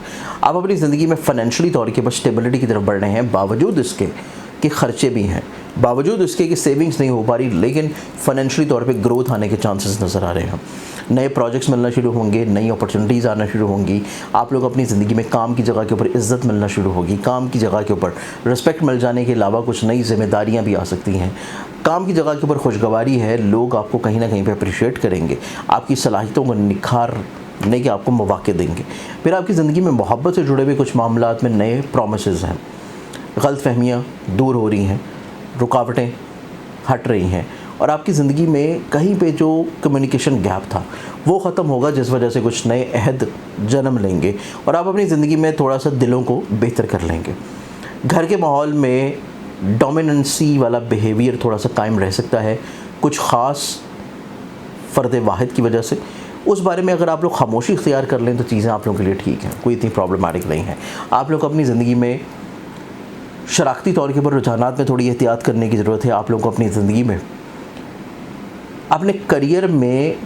आप अपनी ज़िंदगी में फ़ाइनेंशियली तौर के ऊपर स्टेबिलिटी की तरफ बढ़ रहे हैं, बावजूद इसके कि ख़र्चे भी हैं, बावजूद इसके कि सेविंग्स नहीं हो पा रही, लेकिन फ़ाइनेंशियली तौर पे ग्रोथ आने के चांसेस नज़र आ रहे हैं। नए प्रोजेक्ट्स मिलना शुरू होंगे, नई अपॉर्चुनिटीज़ आना शुरू होंगी, आप लोग अपनी ज़िंदगी में काम की जगह के ऊपर इज़्ज़त मिलना शुरू होगी, काम की जगह के ऊपर रिस्पेक्ट मिल जाने के अलावा कुछ नई जिम्मेदारियाँ भी आ सकती हैं, काम की जगह के ऊपर खुशगवारी है, लोग आपको कहीं ना कहीं पे अप्रिशिएट करेंगे, आपकी सलाहियतों को निखारने के आपको मौके देंगे। फिर आपकी ज़िंदगी में मोहब्बत से जुड़े हुए कुछ मामलात में नए प्रोमिसेस हैं, गलतफहमियाँ दूर हो रही हैं, रुकावटें हट रही हैं और आपकी ज़िंदगी में कहीं पे जो कम्युनिकेशन गैप था वो ख़त्म होगा, जिस वजह से कुछ नए अहद जन्म लेंगे और आप अपनी ज़िंदगी में थोड़ा सा दिलों को बेहतर कर लेंगे। घर के माहौल में डोमिनेंसी वाला बिहेवियर थोड़ा सा कायम रह सकता है कुछ ख़ास फ़र्द वाहिद की वजह से। उस बारे में अगर आप लोग खामोशी इख्तियार कर लें तो चीज़ें आप लोगों के लिए ठीक हैं, कोई इतनी प्रॉब्लमेटिक नहीं है। आप लोग अपनी ज़िंदगी में शराकती तौर के ऊपर रुझानात में थोड़ी एहतियात करने की ज़रूरत है। आप लोगों को अपनी ज़िंदगी में अपने करियर में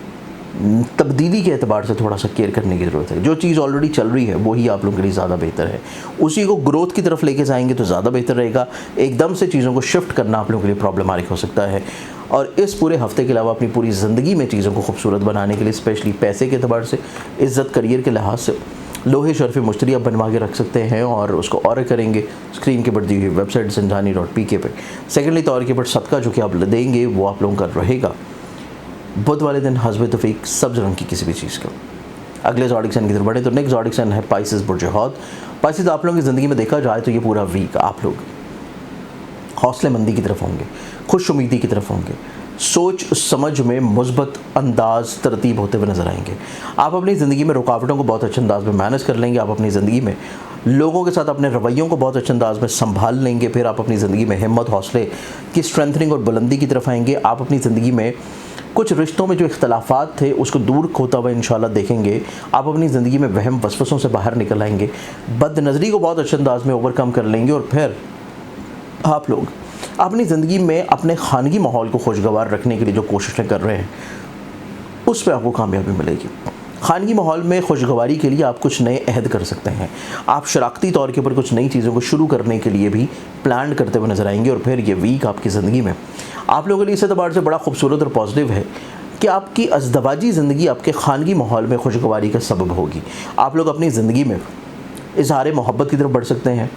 तब्दीली के एतबार से थोड़ा सा केयर करने की ज़रूरत है। जो चीज़ ऑलरेडी चल रही है वही आप लोगों के लिए ज़्यादा बेहतर है, उसी को ग्रोथ की तरफ लेके जाएंगे तो ज़्यादा बेहतर रहेगा। एकदम से चीज़ों को शिफ्ट करना आप लोगों के लिए प्रॉब्लमेटिक हो सकता है। और इस पूरे हफ्ते के अलावा अपनी पूरी ज़िंदगी में चीज़ों को खूबसूरत बनाने के लिए स्पेशली पैसे के एतबार से, इज़्ज़त, करियर के लिहाज से लोहे शर्फ मुश्तरी आप बनवा के रख सकते हैं और उसको ऑर्डर करेंगे स्क्रीन के ऊपर दी हुई वेबसाइट zanjani.pk पे। सेकेंडली तौर के ऊपर सदका जो कि आप देंगे वो आप लोगों का रहेगा बुध वाले दिन हस्ब तौफीक सब्ज़ रंग की किसी भी चीज़ का। अगले ज़ोडिक साइन की तरफ बढ़े तो नेक्स्ट ज़ोडिक साइन है पाइसेस बुर्ज हौत। पाइसेस आप लोगों की ज़िंदगी में देखा जाए तो ये पूरा वीक आप लोग हौसलेमंदी की तरफ होंगे, खुश उम्मीदी की तरफ होंगे, सोच समझ में मुस्बत अंदाज तरतीब होते हुए नजर आएंगे। आप अपनी ज़िंदगी में रुकावटों को बहुत अच्छे अंदाज में मैनेज कर लेंगे। आप अपनी ज़िंदगी में लोगों के साथ अपने रवैयों को बहुत अच्छे अंदाज में संभाल लेंगे। फिर आप अपनी ज़िंदगी में हिम्मत हौसले की स्ट्रेंथनिंग और बुलंदी की तरफ आएंगे। आप अपनी ज़िंदगी में कुछ रिश्तों में जो इख्तलाफात थे उसको दूर होता हुआ इंशाल्लाह देखेंगे। आप अपनी ज़िंदगी में वहम वसवसों से बाहर निकल आएंगे, बदनज़री को बहुत अच्छे अंदाज में ओवरकम कर लेंगे और फिर आप लोग अपनी ज़िंदगी में अपने खानगी माहौल को खुशगवार रखने के लिए जो कोशिशें कर रहे हैं उस पर आपको कामयाबी मिलेगी। खानगी माहौल में खुशगवारी के लिए आप कुछ नए अहद कर सकते हैं। आप शराकती तौर के ऊपर कुछ नई चीज़ों को शुरू करने के लिए भी प्लान करते हुए नजर आएंगे। और फिर ये वीक आपकी ज़िंदगी में आप लोगों के लिए इस एतबार से बड़ा खूबसूरत और पॉजिटिव है कि आपकी अज़दवाजी ज़िंदगी आपके खानगी माहौल में खुशगवारी का सबब होगी। आप लोग अपनी ज़िंदगी में इज़हार मोहब्बत की तरफ बढ़ सकते हैं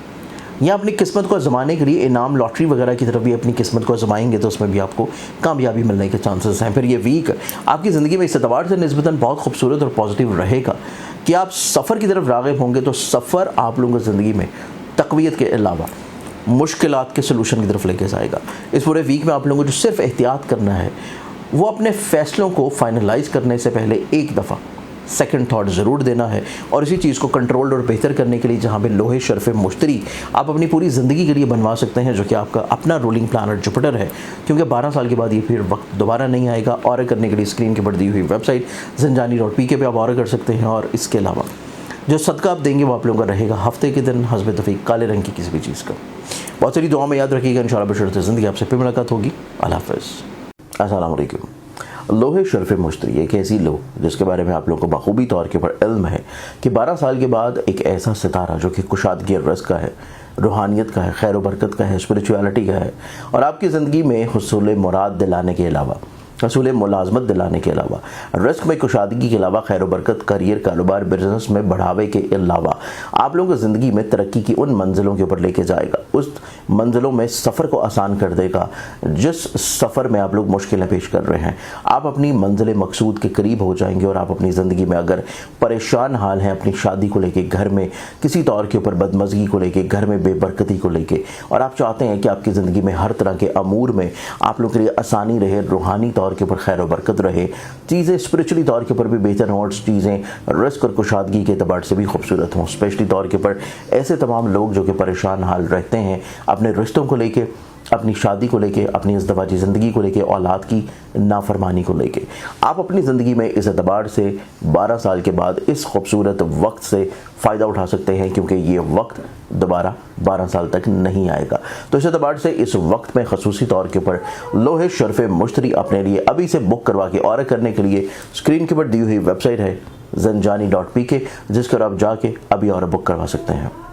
या अपनी किस्मत को आजमाने के लिए इनाम लॉटरी वगैरह की तरफ भी अपनी किस्मत को आजमाएंगे तो उसमें भी आपको कामयाबी मिलने के चांसेस हैं। फिर ये वीक आपकी ज़िंदगी में इस एतबार से निस्बतन बहुत खूबसूरत और पॉजिटिव रहेगा कि आप सफ़र की तरफ राग़िब होंगे। तो सफ़र आप लोगों की ज़िंदगी में तक़वियत के अलावा मुश्किलात के सलूशन की तरफ लेके जाएगा। इस पूरे वीक में आप लोगों को जो सिर्फ एहतियात करना है वो अपने फ़ैसलों को फाइनलाइज़ करने से पहले एक दफ़ा सेकंड थॉट ज़रूर देना है और इसी चीज़ को कंट्रोल्ड और बेहतर करने के लिए जहाँ पे लोहे शर्फ़ मुश्तरी आप अपनी पूरी ज़िंदगी के लिए बनवा सकते हैं, जो कि आपका अपना रूलिंग प्लानट जुपिटर है। क्योंकि 12 साल के बाद ये फिर वक्त दोबारा नहीं आएगा। ऑर्डर करने के लिए स्क्रीन के पर दी हुई वेबसाइट zanjani.pk पे आप ऑर्डर कर सकते हैं। और इसके अलावा जो सदका आप देंगे वो आप लोगों का रहेगा हफ्ते के दिन हस्ब तौफीक काले रंग की किसी भी चीज़ का। बहुत सारी दुआ में याद रखिएगा। इंशाअल्लाह बशरत ज़िंदगी आपसे फिर मुलाकात होगी। अल्लाह हाफ़िज़। अस्सलाम वालेकुम। लोहे शर्फ़ मुश्तरी एक ऐसी लो जिसके बारे में आप लोगों को बखूबी तौर के ऊपर इल्म है कि 12 साल के बाद एक ऐसा सितारा जो कि कुशादगी रिज़्क़ का है, रूहानियत का है, खैर बरकत का है, स्पिरिचुअलिटी का है और आपकी ज़िंदगी में हुसूल मुराद दिलाने के अलावा, हसूल मुलाजमत दिलाने के अलावा, रिस्क में कुशादगी के अलावा, खैर बरकत, करियर, कारोबार, बिजनेस में बढ़ावे के अलावा आप लोगों की ज़िंदगी में तरक्की की उन मंजिलों के ऊपर लेके जाएगा। उस मंजिलों में सफ़र को आसान कर देगा जिस सफ़र में आप लोग मुश्किलें पेश कर रहे हैं। आप अपनी मंजिल मकसूद के करीब हो जाएंगे और आप अपनी ज़िंदगी में अगर परेशान हाल हैं अपनी शादी को लेके, घर में किसी तौर के ऊपर बदमज़गी को लेके, घर में बेबरकती को लेके, और आप चाहते हैं कि आपकी ज़िंदगी में हर तरह के अमूर में आप लोग के लिए आसानी रहे, रूहानी तौर के ऊपर खैर बरकत रहे, चीज़ें स्पिरिचुअली तौर के ऊपर भी बेहतर हों और चीज़ें रिस्क और कुशादगी के अतबार से भी खूबसूरत हों, स्पेशली तौर के ऊपर ऐसे तमाम लोग जो कि परेशान हाल रहते हैं अपने रिश्तों को लेके, अपनी शादी को लेके, अपनी इज़्दवाजी ज़िंदगी को लेके, औलाद की नाफरमानी को लेके, आप अपनी ज़िंदगी में इस एतबार से 12 साल के बाद इस खूबसूरत वक्त से फ़ायदा उठा सकते हैं क्योंकि ये वक्त दोबारा 12 साल तक नहीं आएगा। तो इस एतबार से इस वक्त में ख़ुसूसी तौर के ऊपर लोहे शर्फ़ मुश्तरी अपने लिए अभी से बुक करवा के ऑर्डर करने के लिए स्क्रीन के ऊपर दी हुई वेबसाइट है zanjani.pk जिस पर आप जाके अभी और बुक करवा सकते हैं।